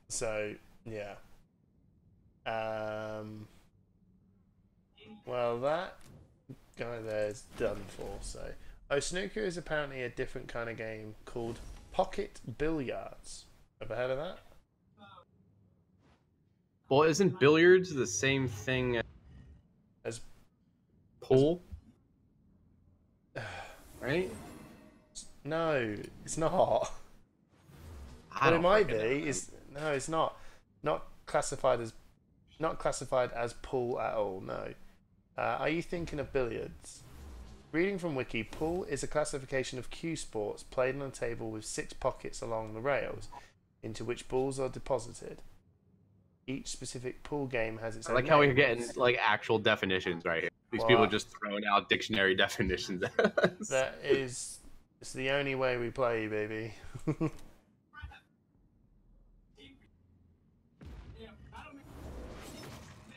So yeah. Well, that guy there is done for. So, snooker is apparently a different kind of game called pocket billiards. Ever heard of that? Well, isn't billiards the same thing as As pool? Right? no, it's not. I But it don't might be. freaking know. No, it's not. Not classified as pool at all. No. Are you thinking of billiards? Reading from Wiki, pool is a classification of cue sports played on a table with 6 pockets along the rails, into which balls are deposited. Each specific pool game has its I own like how we're name. getting like actual definitions right here. These people are just throwing out dictionary definitions at us. That is, it's the only way we play, baby. I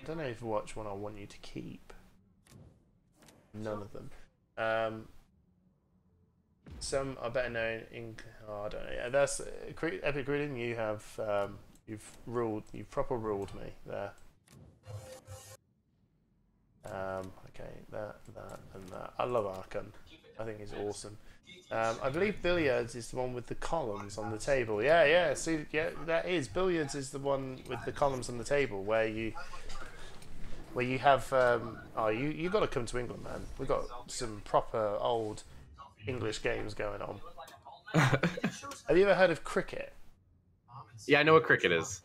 don't know if which one I want you to keep. None of them. Some are better known in. Oh, I don't know. Yeah, that's Epic Reading. You have you've proper ruled me there. Okay, that, and that. I love Archon. I think he's awesome. I believe billiards is the one with the columns on the table. Yeah, yeah. See, yeah, that is billiards is the one with the columns on the table where you have. Oh, you got to come to England, man. We've got some proper old English games going on. Have you ever heard of cricket? Yeah, I know what cricket is.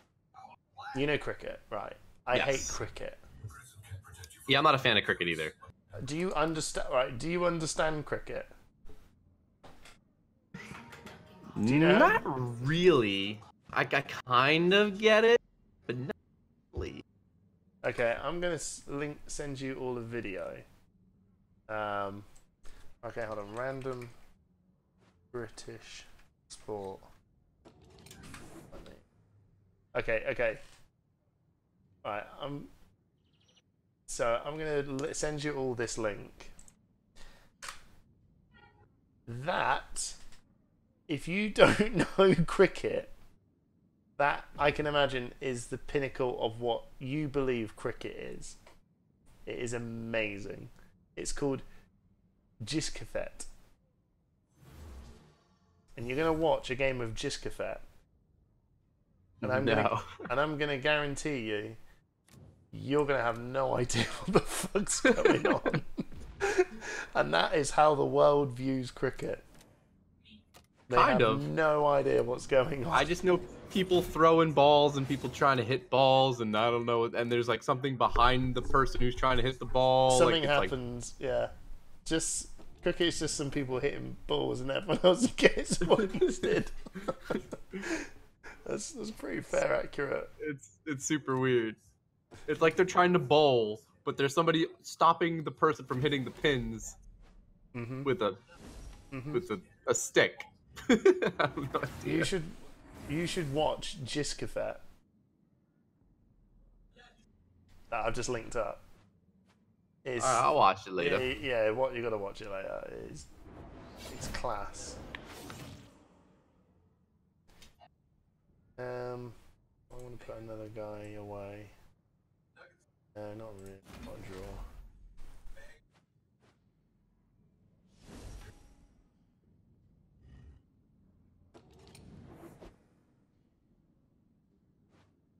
You know cricket, right? I hate cricket. Yeah, I'm not a fan of cricket either. Do you understand? Right? Do you understand cricket? Do you know? Not really. I kind of get it, but not really. Okay, I'm gonna send you all a video. Okay, hold on. Random British sport. Okay, okay. Alright, I'm gonna send you all this link. That, if you don't know cricket, that I can imagine is the pinnacle of what you believe cricket is. It is amazing. It's called Jiskafet. And you're gonna watch a game of Jiskafet. And I'm gonna guarantee you, you're gonna have no idea what the fuck's going on. And that is how the world views cricket. They have no idea what's going on. I just know people throwing balls and people trying to hit balls, and I don't know. And there's like something behind the person who's trying to hit the ball. Something like, happens, yeah. Just cricket is just some people hitting balls, and everyone else gets wasted. That's pretty fair, accurate. It's super weird. It's like they're trying to bowl, but there's somebody stopping the person from hitting the pins with a stick. I have no idea. You should watch Jiskafet. I've just linked up. I'll watch it later. Yeah, you gotta watch it later. It's class. I want to put another guy away. Not really. Not draw.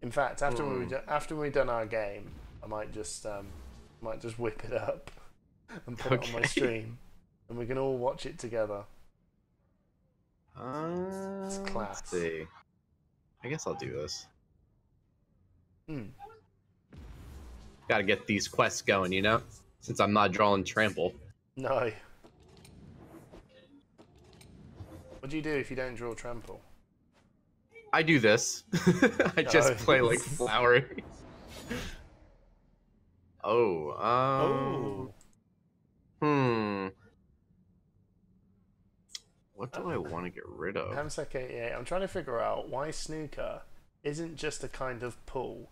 In fact, after we've done our game, I might just whip it up and put it on my stream, and we can all watch it together. It's class. Let's see. I guess I'll do this. Got to get these quests going, you know? Since I'm not drawing trample. No. What do you do if you don't draw trample? I do this. I just play like flowering. What do I want to get rid of? I'm trying to figure out why snooker isn't just a kind of pool,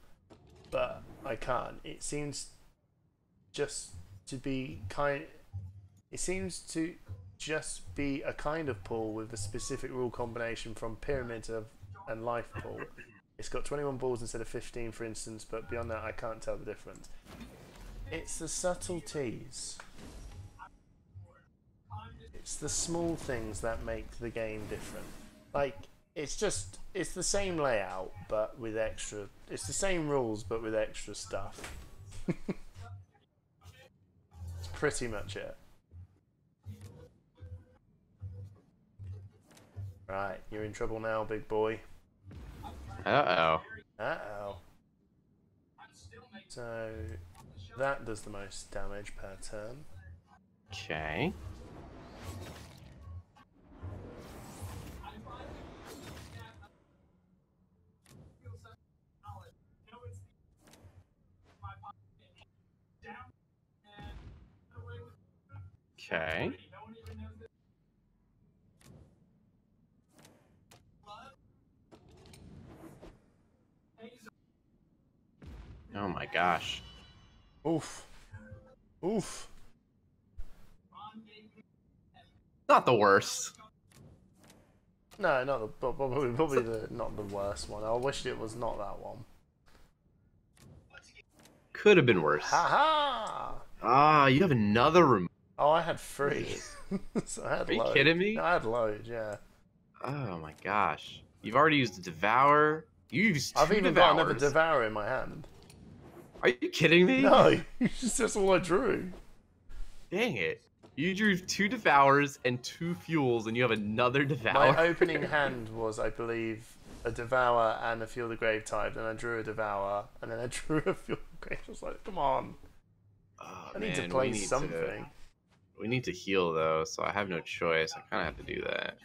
but I can't. It seems just to be It seems to just be a kind of pool with a specific rule combination from pyramid and life pool. It's got 21 balls instead of 15, for instance, but beyond that, I can't tell the difference. It's the subtleties. It's the small things that make the game different. Like, it's the same layout, but with extra... It's the same rules, but with extra stuff. It's pretty much it. Right, you're in trouble now, big boy. Uh-oh. Uh-oh. So, that does the most damage per turn. Okay. Okay. Oh my gosh. Oof. Oof. Not the worst. No, not the probably the not the worst one. I wished it was not that one. Could have been worse. Ha ha! Ah, you have another room. Oh, I had 3. So I had Are you loads. kidding me? No, I had loads, yeah. Oh my gosh. You've already used a Devour. You used 2 I've even Devours. got another Devourer in my hand. Are you kidding me? No, that's all I drew. Dang it. You drew 2 Devours and 2 Fuels, and you have another Devour. My opening hand was, I believe, a Devour and a Fuel the Grave type. Then I drew a Devour, and then I drew a Fuel the Grave. I was like, come on. Oh, I need to man, play something. We need to heal, though, so I have no choice. I kind of have to do that.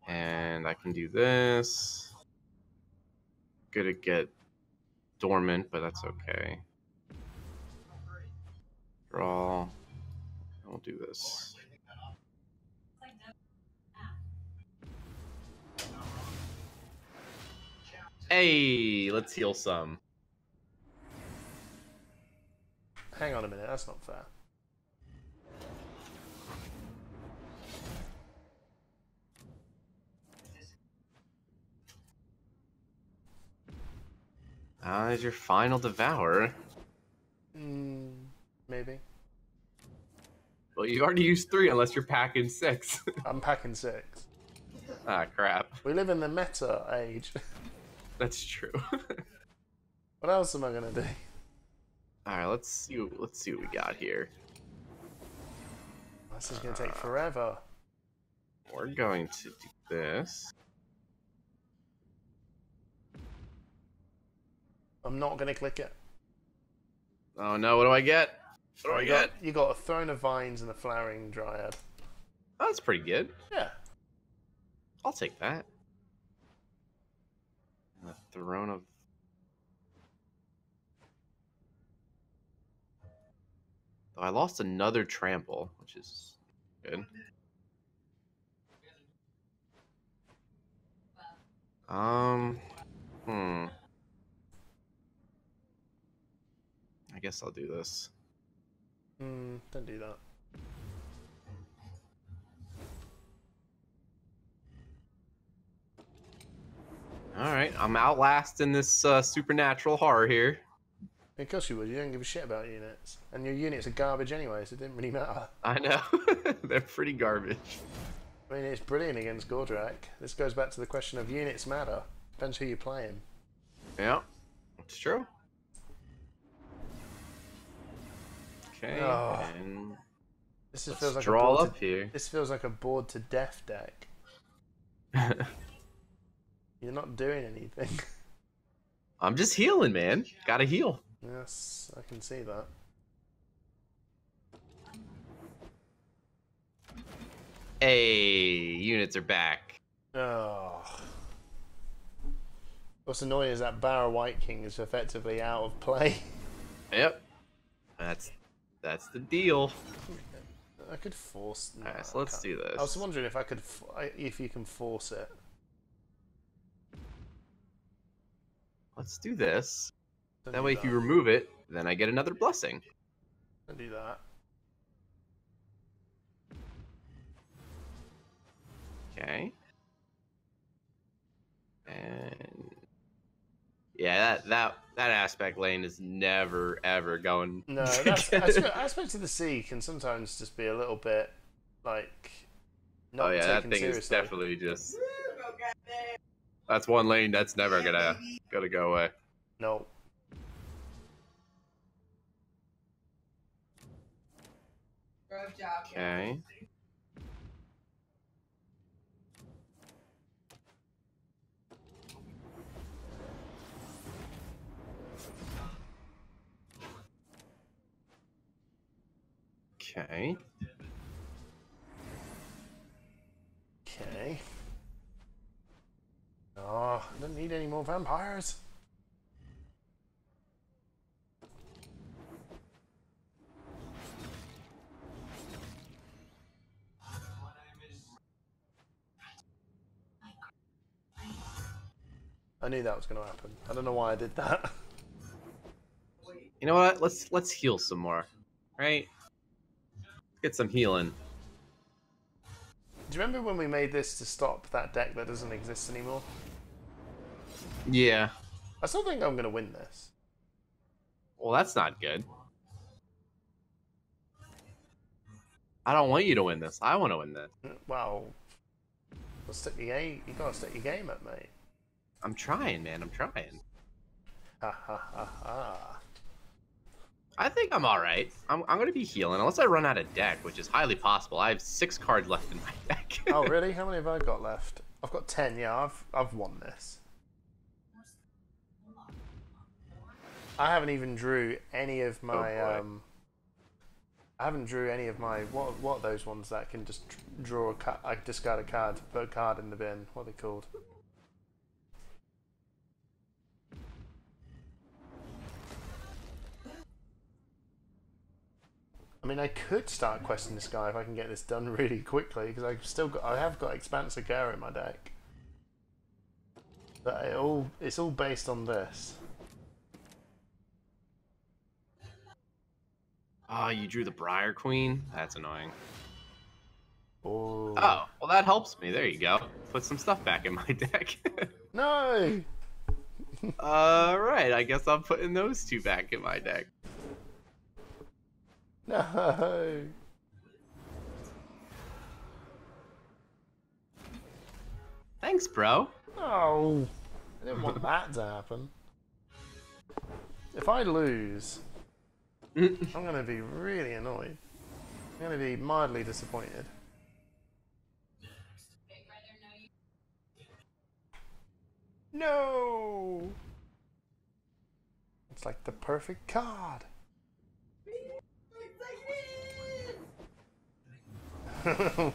And I can do this. Gonna get dormant, but that's okay. Draw. We'll do this. Hey, let's heal some. Hang on a minute, that's not fair. There's your final Devour. Maybe. Well, you already used 3 unless you're packing 6. I'm packing 6. Ah, crap. We live in the meta age. That's true. What else am I gonna do? Alright, let's see what we got here. This is gonna take forever. We're going to do this. I'm not gonna click it. Oh no, what do I get? What do I get? You got a Throne of Vines and a Flowering Dryad. Oh, that's pretty good. Yeah. I'll take that. And the Throne of... Oh, I lost another Trample, which is good. I guess I'll do this. Don't do that. Alright, I'm outlasting this supernatural horror here. Of course you would. You don't give a shit about units. And your units are garbage anyway, so it didn't really matter. I know. They're pretty garbage. I mean, it's brilliant against Gordrak. This goes back to the question of units matter. Depends who you're playing. Yeah, it's true. Okay, and this feels like draw a board up here. This feels like a board to death deck. You're not doing anything. I'm just healing, man. Gotta heal. Yes, I can see that. Hey, units are back. Oh. What's annoying is that Barra White King is effectively out of play. Yep. That's the deal. I could force. No, Alright, so let's do this. I was wondering if I could, if you can force it. Let's do this. Don't That do way, if you remove it, then I get another blessing. Don't do that. Okay. And Yeah, that aspect lane is never ever going. No, that's aspects of the sea can sometimes just be a little bit like Oh not yeah, that taken thing is seriously. definitely just. That's one lane that's never gonna go away. No. Okay. Okay. Okay. Oh, I don't need any more vampires. I knew that was going to happen. I don't know why I did that. You know what? Let's heal some more, right? Get some healing. Do you remember when we made this to stop that deck that doesn't exist anymore? Yeah. I still think I'm going to win this. Well, that's not good. I don't want you to win this. I want to win this. Well, stick your game. You got to stick your game up, mate. I'm trying, man. I'm trying. Ha ha ha ha. I think I'm all right. I'm going to be healing unless I run out of deck, which is highly possible. I have 6 cards left in my deck. Oh, really? How many have I got left? I've got 10. Yeah, I've won this. I haven't even drew any of my I haven't drew any of my what are those ones that can just draw a card. I discard a card, put a card in the bin. What are they called? I mean, I could start questing this guy if I can get this done really quickly, because I have got Expanse of Gare in my deck. But it's all based on this. Oh, you drew the Briar Queen? That's annoying. Oh, well that helps me. There you go. Put some stuff back in my deck. no! Right, I guess I'm putting those 2 back in my deck. No! Thanks, bro. No! I didn't want that to happen. If I lose, I'm going to be really annoyed. I'm going to be mildly disappointed. No! It's like the perfect card.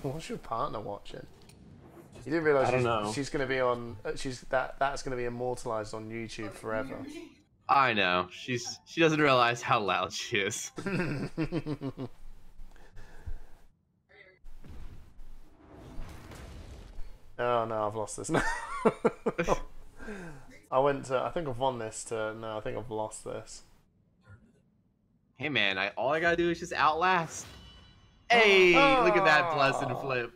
What's your partner watching? You didn't realize she's going to be on. That's going to be immortalized on YouTube forever. I know. She doesn't realize how loud she is. Oh no, I've lost this now. I think I've won this to. No, I think I've lost this. Hey man, all I gotta do is just outlast. Hey, look at that blessed flip.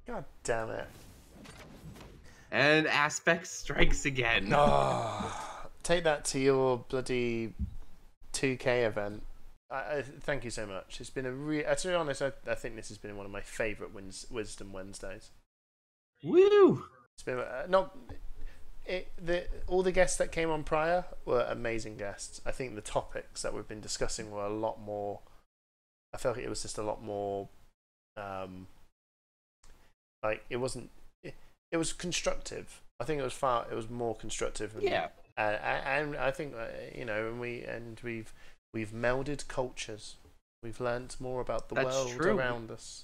God damn it. And Aspect strikes again. Take that to your bloody 2K event. Thank you so much. It's been to be honest, I think this has been one of my favourite Wisdom Wednesdays. Woo! It's been all the guests that came on prior were amazing guests. I think the topics that we've been discussing were a lot more. I felt like it was just a lot more. Like it wasn't. It was constructive. I think it was more constructive. Yeah. And I think we've melded cultures. We've learnt more about the world around us.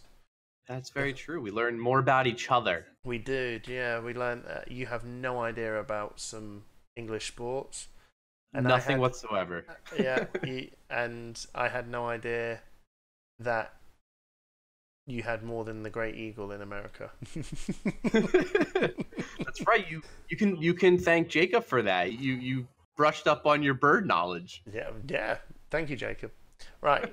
That's very true. We learned more about each other. We did, yeah. We learned you have no idea about some English sports. And nothing whatsoever. Yeah, and I had no idea that you had more than the Great Eagle in America. That's right. You can thank Jacob for that. You brushed up on your bird knowledge. Yeah. Thank you, Jacob. Right,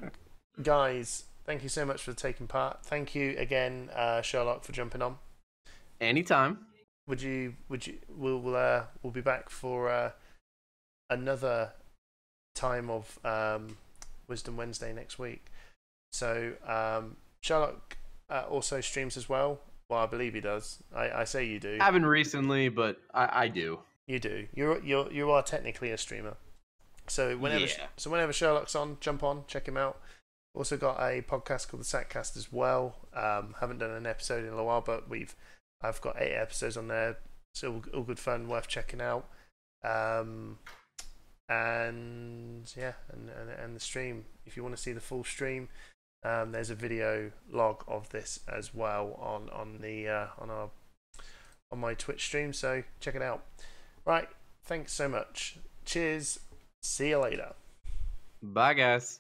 guys. Thank you so much for taking part. Thank you again, Sherlock, for jumping on. Anytime. We'll be back for another time of Wisdom Wednesday next week. So Sherlock also streams as well. Well, I believe he does. I say you do. I haven't recently, but I do. You do. You are technically a streamer. So whenever Sherlock's on, jump on, check him out. Also got a podcast called the Sackcast as well. Haven't done an episode in a while, but I've got 8 episodes on there. It's all good fun, worth checking out. And the stream. If you want to see the full stream, there's a video log of this as well on my Twitch stream. So check it out. Right, thanks so much. Cheers. See you later. Bye, guys.